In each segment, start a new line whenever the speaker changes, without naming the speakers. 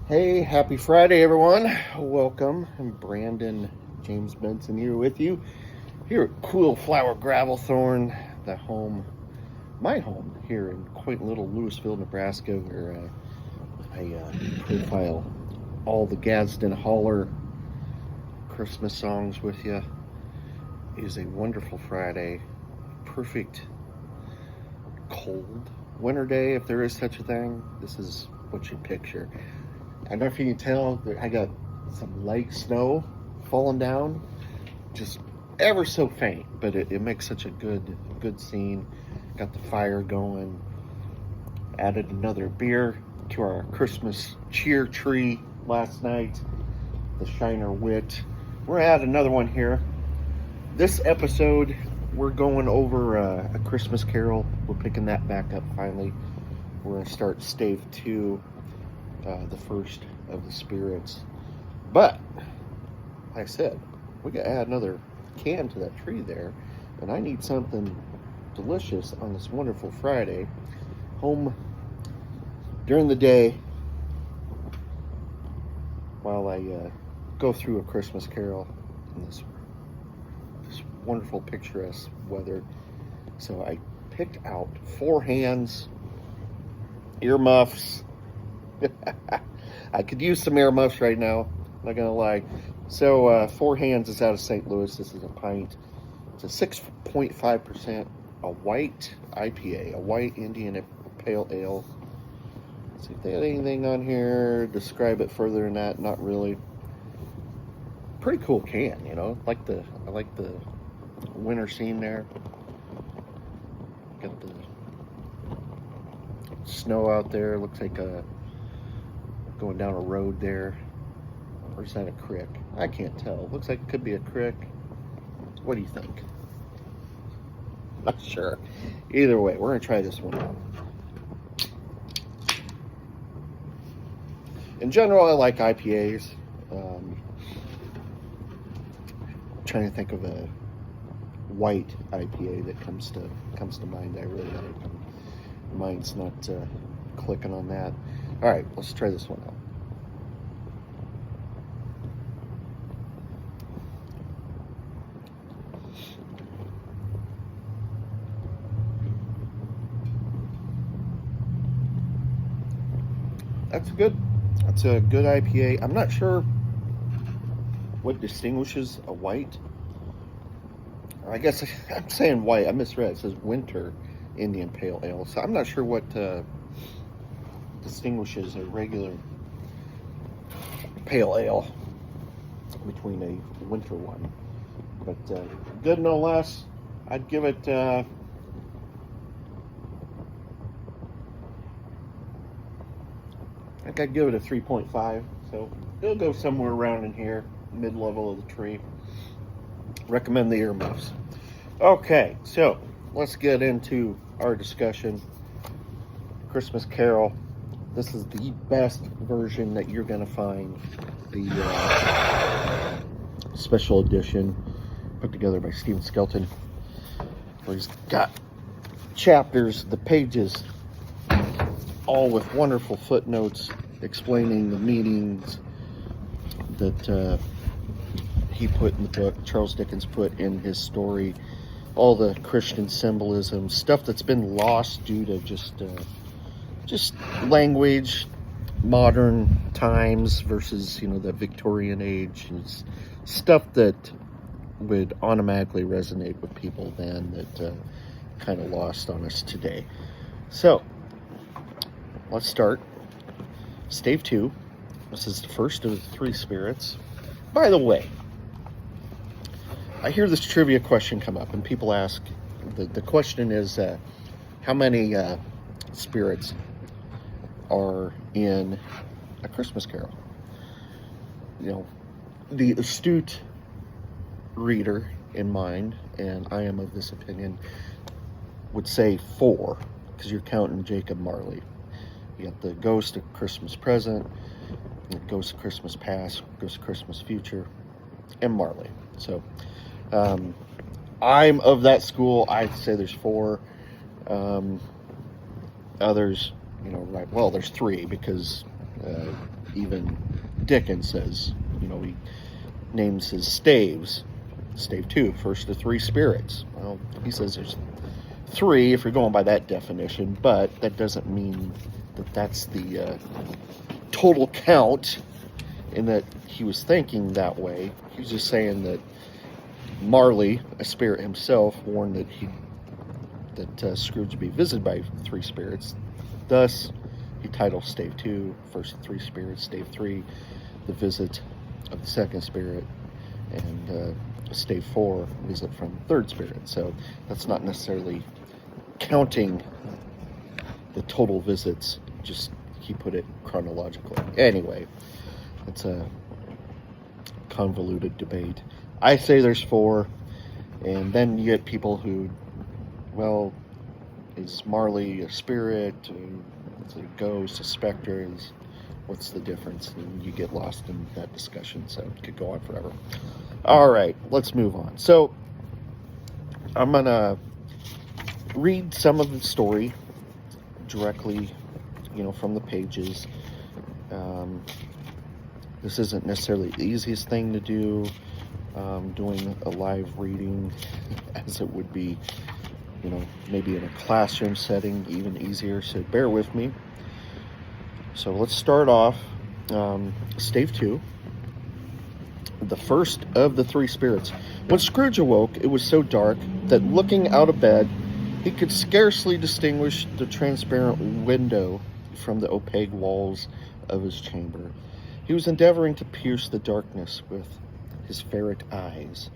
Hey, happy Friday, everyone. Welcome. I'm Brandon James Benson here with you. Here at Cool Flower Gravelthorn, my home here in quaint little Louisville, Nebraska, where I profile all the Gadsden Holler Christmas songs with you. It is a wonderful Friday. Perfect cold winter day, if there is such a thing. This is what you picture. I don't know if you can tell, I got some light snow falling down, just ever so faint, but it makes such a good scene. Got the fire going. Added another beer to our Christmas cheer tree last night, the Shiner Wit. We're gonna add another one here. This episode, we're going over a Christmas Carol. We're picking that back up finally. We're gonna start Stave 2. The first of the spirits. But, like I said, we got to add another can to that tree there. And I need something delicious on this wonderful Friday. Home during the day while I go through a Christmas Carol in this wonderful picturesque weather. So I picked out 4 hands, earmuffs. I could use some Earmuffs right now, not gonna lie. So 4 hands is out of St. Louis. This is a pint. It's a 6.5%, a white IPA, a white Indian Pale Ale. Let's see if they had anything on here. Describe it further than that. Not really. Pretty cool can, you know. I like the winter scene there. Got the snow out there. Looks like going down a road there. Or is that a creek? I can't tell. Looks like it could be a creek. What do you think? Not sure. Either way, we're going to try this one out. In general, I like IPAs. Trying to think of a white IPA that comes to mind. I really like. Mine's not clicking on that. All right, let's try this one out. That's a good IPA. I'm not sure what distinguishes a white. I guess I'm saying white. I misread. It says winter Indian Pale Ale. So I'm not sure what distinguishes a regular pale ale between a winter one. But good no less. I'd give it I think I'd give it a 3.5. So it'll go somewhere around in here, mid-level of the tree. Recommend the Earmuffs. Okay, so let's get into our discussion. Christmas Carol. This is the best version that you're going to find. The special edition put together by Stephen Skelton, where he's got chapters, the pages, all with wonderful footnotes explaining the meanings that he put in the book, Charles Dickens put in his story, all the Christian symbolism, stuff that's been lost due to just language, modern times versus, the Victorian age. It's stuff that would automatically resonate with people then that kind of lost on us today. So, let's start. Stave 2. This is the first of the 3 spirits. By the way, I hear this trivia question come up, and people ask, the question is, how many spirits are in A Christmas Carol? The astute reader in mind, and I am of this opinion, would say 4, because you're counting Jacob Marley. You got the Ghost of Christmas Present, the Ghost of Christmas Past, Ghost of Christmas Future, and Marley. So, I'm of that school. I'd say there's 4. Others, right, well, there's 3, because Even Dickens says, he names his staves. Stave 2 refers to 3 spirits. Well, he says there's 3 if you're going by that definition, but that doesn't mean that that's the total count, and that he was thinking that way. He was just saying that Marley, a spirit himself, warned that Scrooge would be visited by 3 spirits. Thus, he titled Stave 2, first 3 spirits, Stave 3, the visit of the 2nd spirit, and Stave 4, visit from 3rd spirit. So that's not necessarily counting the total visits, just he put it chronologically. Anyway, it's a convoluted debate. I say there's 4, and then you get people who, well, is Marley a spirit? Is it a ghost, a specter? What's the difference? And you get lost in that discussion, so it could go on forever. All right, let's move on. So I'm going to read some of the story directly, from the pages. This isn't necessarily the easiest thing to do, doing a live reading, as it would be, maybe in a classroom setting, even easier, so bear with me. So let's start off, Stave 2, the first of the 3 spirits. When Scrooge awoke, it was so dark that looking out of bed, he could scarcely distinguish the transparent window from the opaque walls of his chamber. He was endeavoring to pierce the darkness with his ferret eyes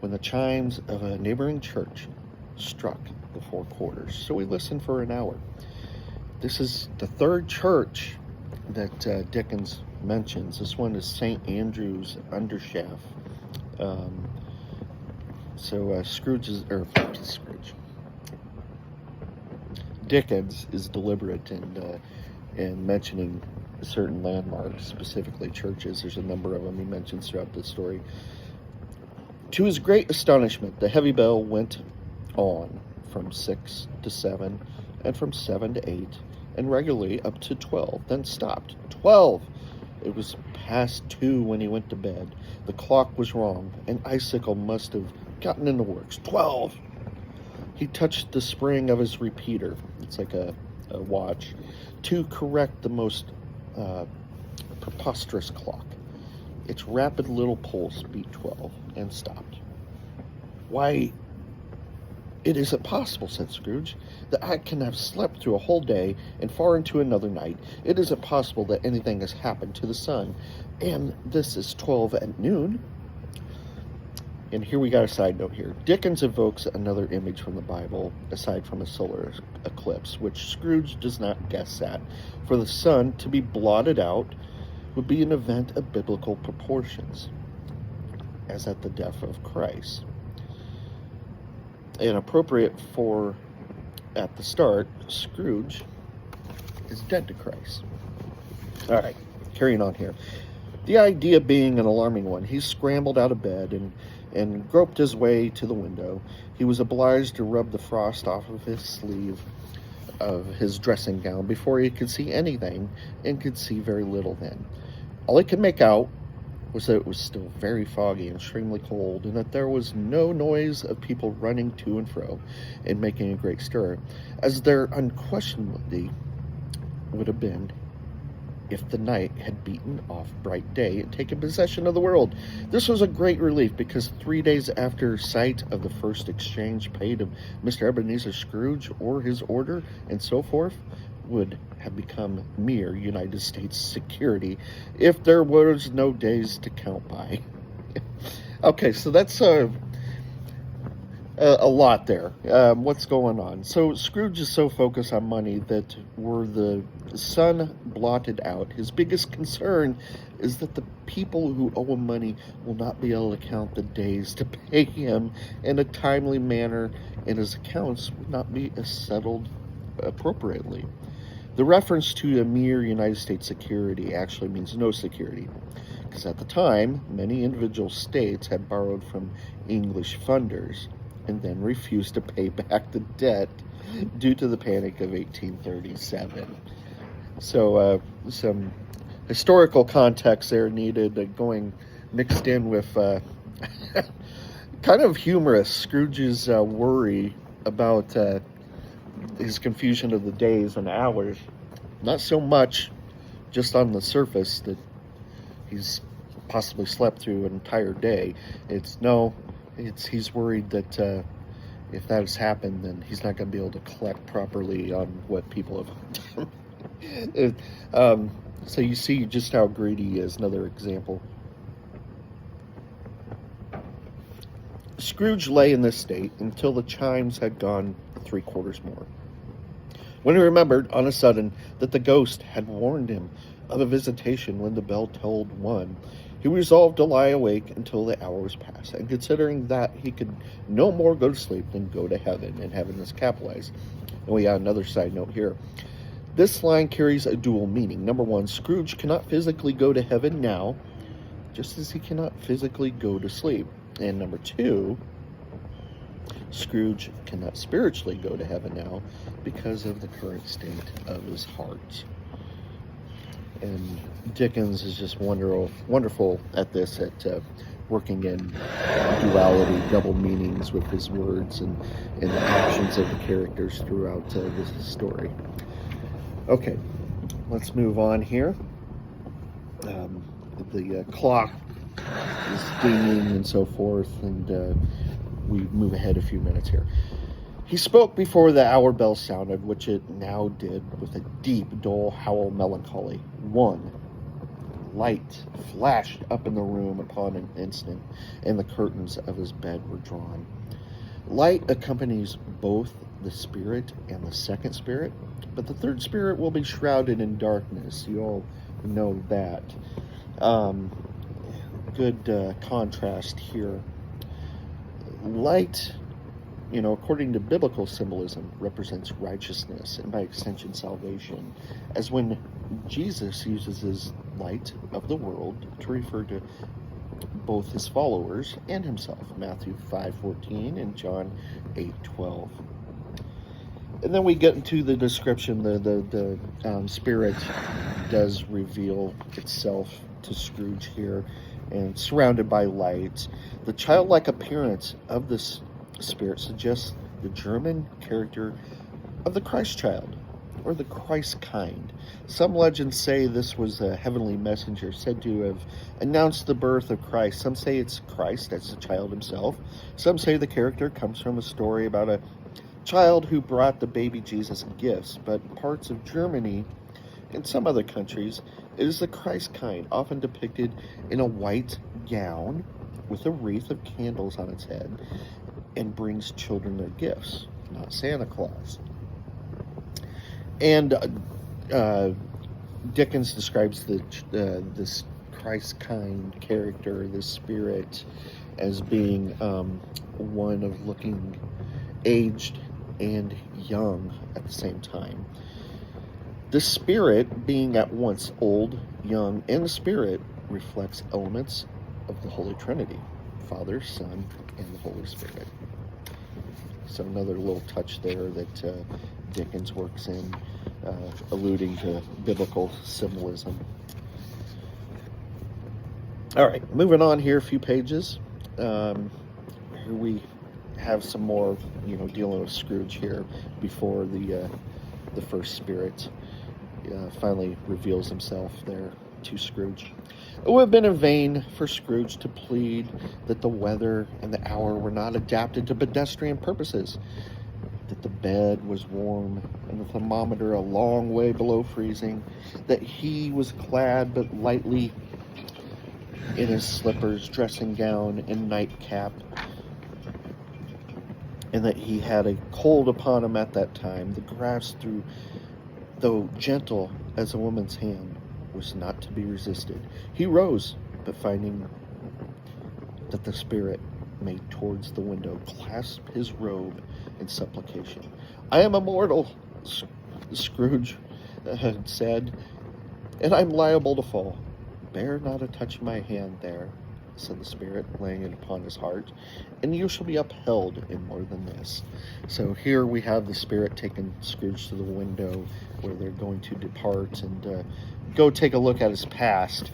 when the chimes of a neighboring church struck the 4 quarters. So we listened for an hour. This is the 3rd church that Dickens mentions. This one is St. Andrew's, Undershaft. Dickens is deliberate in mentioning certain landmarks, specifically churches. There's a number of them he mentions throughout the story. To his great astonishment, the heavy bell went on from 6 to 7, and from 7 to 8, and regularly up to 12, then stopped. 12! It was past 2 when he went to bed. The clock was wrong. An icicle must have gotten in the works. 12! He touched the spring of his repeater, it's like a watch, to correct the most preposterous clock. Its rapid little pulse beat 12 and stopped. Why, it isn't possible, said Scrooge, that I can have slept through a whole day and far into another night. It isn't possible that anything has happened to the sun. And this is 12 at noon. And here we got a side note here. Dickens evokes another image from the Bible, aside from a solar eclipse, which Scrooge does not guess at. For the sun to be blotted out would be an event of biblical proportions, as at the death of Christ. And appropriate for, at the start, Scrooge is dead to Christ. All right, carrying on here. The idea being an alarming one, he scrambled out of bed and groped his way to the window. He was obliged to rub the frost off of his sleeve of his dressing gown before he could see anything, and could see very little then. All he could make out was that it was still very foggy and extremely cold, and that there was no noise of people running to and fro and making a great stir, as there unquestionably would have been if the night had beaten off bright day and taken possession of the world. This was a great relief, because 3 days after sight of the first exchange paid of Mr. Ebenezer Scrooge, or his order, and so forth, would have become mere United States security if there was no days to count by. Okay, so that's a lot there. What's going on? So Scrooge is so focused on money that were the sun blotted out, his biggest concern is that the people who owe him money will not be able to count the days to pay him in a timely manner, and his accounts would not be settled appropriately. The reference to a mere United States security actually means no security, because at the time, many individual states had borrowed from English funders and then refused to pay back the debt due to the Panic of 1837. So some historical context there needed, going mixed in with kind of humorous Scrooge's worry about his confusion of the days and hours. Not so much just on the surface that he's possibly slept through an entire day. He's worried that if that has happened, then he's not going to be able to collect properly on what people have done. So you see just how greedy he is. Another example. Scrooge lay in this state until the chimes had gone 3/4 more. When he remembered, on a sudden, that the ghost had warned him of a visitation when the bell tolled 1, he resolved to lie awake until the hour was past, and considering that he could no more go to sleep than go to heaven, and heaven is capitalized. And we got another side note here. This line carries a dual meaning. Number 1, Scrooge cannot physically go to heaven now, just as he cannot physically go to sleep. And number 2, Scrooge cannot spiritually go to heaven now because of the current state of his heart. And Dickens is just wonderful at this, at working in duality, double meanings with his words and the actions of the characters throughout this story. Okay, let's move on here. The clock is dinging and so forth, and we move ahead a few minutes here. He spoke before the hour bell sounded, which it now did, with a deep, dull howl melancholy. 1. Light flashed up in the room upon an instant, and the curtains of his bed were drawn. Light accompanies both the spirit and the second spirit, but the third spirit will be shrouded in darkness. You all know that. Good contrast here. Light, according to biblical symbolism, represents righteousness and by extension salvation, as when Jesus uses his light of the world to refer to both his followers and himself, Matthew 5:14 and John 8:12. And then we get into the description. The spirit does reveal itself to Scrooge here, and surrounded by light. The childlike appearance of this spirit suggests the German character of the Christ child, or the Christ kind. Some legends say this was a heavenly messenger said to have announced the birth of Christ. Some say it's Christ as the child himself. Some say the character comes from a story about a child who brought the baby Jesus gifts. But parts of Germany and some other countries, it is the Christ kind, often depicted in a white gown with a wreath of candles on its head, and brings children their gifts, not Santa Claus. And Dickens describes this Christ kind character, this spirit, as being one of looking aged and young at the same time. The spirit, being at once old, young, and the spirit, reflects elements of the Holy Trinity, Father, Son, and the Holy Spirit. So another little touch there that Dickens works in, alluding to biblical symbolism. All right, moving on here a few pages. Here we have some more, dealing with Scrooge here before the first spirit finally reveals himself there to Scrooge. It would have been in vain for Scrooge to plead that the weather and the hour were not adapted to pedestrian purposes, that the bed was warm and the thermometer a long way below freezing, that he was clad but lightly in his slippers, dressing gown, and nightcap, and that he had a cold upon him at that time. The grasp, though gentle as a woman's hand, was not to be resisted. He rose, but finding that the spirit made towards the window, clasped his robe in supplication. "I am a mortal," Scrooge had said, "and I'm liable to fall. Bear not to touch my hand there. said the Spirit, laying it upon his heart, and you shall be upheld in more than this. So here we have the Spirit taking Scrooge to the window where they're going to depart and go take a look at his past.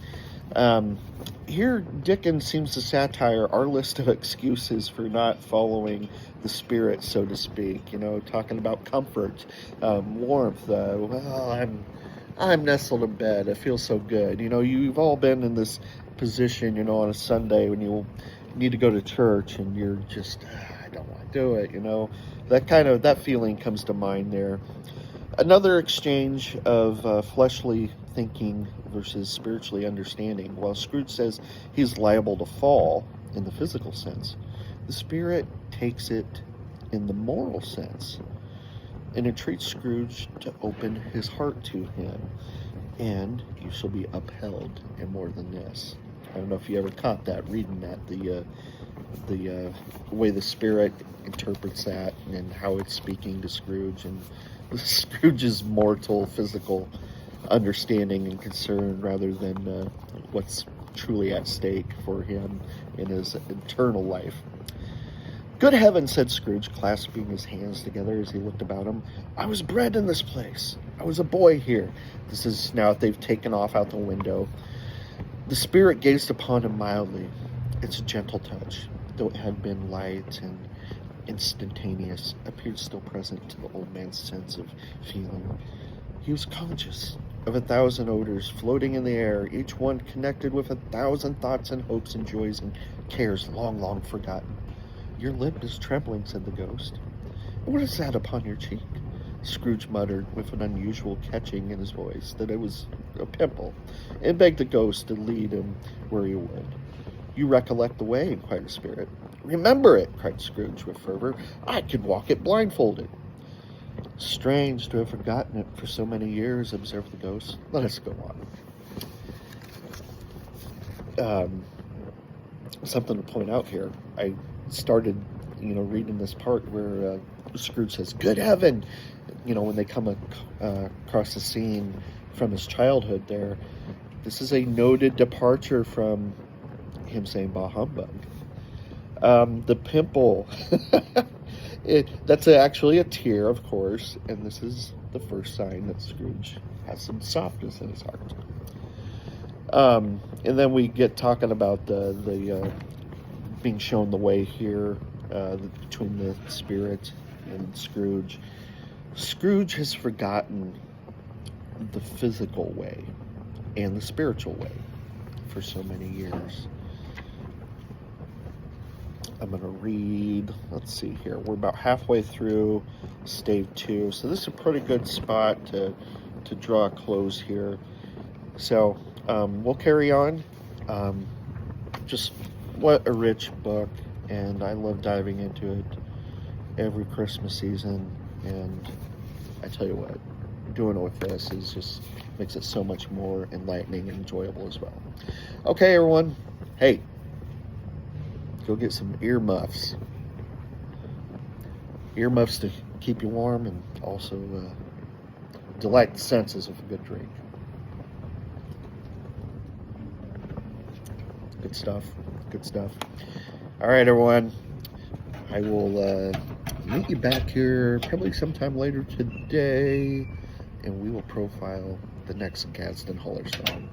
Here, Dickens seems to satire our list of excuses for not following the Spirit, so to speak. You know, talking about comfort, warmth. Well, I'm nestled in bed. It feels so good. You know, you've all been in this position, you know, on a Sunday when you need to go to church and you're just, I don't want to do it. You know, that feeling comes to mind there. Another exchange of fleshly thinking versus spiritually understanding. While Scrooge says he's liable to fall in the physical sense, the Spirit takes it in the moral sense and entreats Scrooge to open his heart to him. And you shall be upheld in more than this. I don't know if you ever caught that reading that, the way the Spirit interprets that and how it's speaking to Scrooge and Scrooge's mortal physical understanding and concern rather than what's truly at stake for him in his eternal life. Good heavens, said Scrooge, clasping his hands together as he looked about him. I was bred in this place. I was a boy here. This is now that they've taken off out the window. The Spirit gazed upon him mildly. Its gentle touch, though it had been light and instantaneous, appeared still present to the old man's sense of feeling. He was conscious of 1,000 odors floating in the air, each one connected with 1,000 thoughts and hopes and joys and cares long, long forgotten. Your lip is trembling, said the ghost. What is that upon your cheek? Scrooge muttered with an unusual catching in his voice that it was a pimple, and begged the ghost to lead him where he would. You recollect the way, inquired the Spirit. Remember it, cried Scrooge with fervor. I could walk it blindfolded. Strange to have forgotten it for so many years, observed the ghost. Let us go on. Something to point out here. I started, reading this part where Scrooge says, good heaven, when they come across the scene from his childhood there. This is a noted departure from him saying bah humbug. The pimple, that's actually a tear, of course, and this is the first sign that Scrooge has some softness in his heart. And then we get talking about the being shown the way here between the Spirit and Scrooge. Scrooge has forgotten the physical way and the spiritual way for so many years. I'm going to read, let's see here, we're about halfway through Stave 2, so this is a pretty good spot to draw a close here. So we'll carry on. Just what a rich book, and I love diving into it every Christmas season, and I tell you what, doing it with this is just makes it so much more enlightening and enjoyable as well. Okay, everyone, hey, go get some earmuffs. Earmuffs to keep you warm and also delight the senses of a good drink. Good stuff. Good stuff. All right, everyone. I will meet you back here probably sometime later today, and we will profile the next Gadsden Holler song.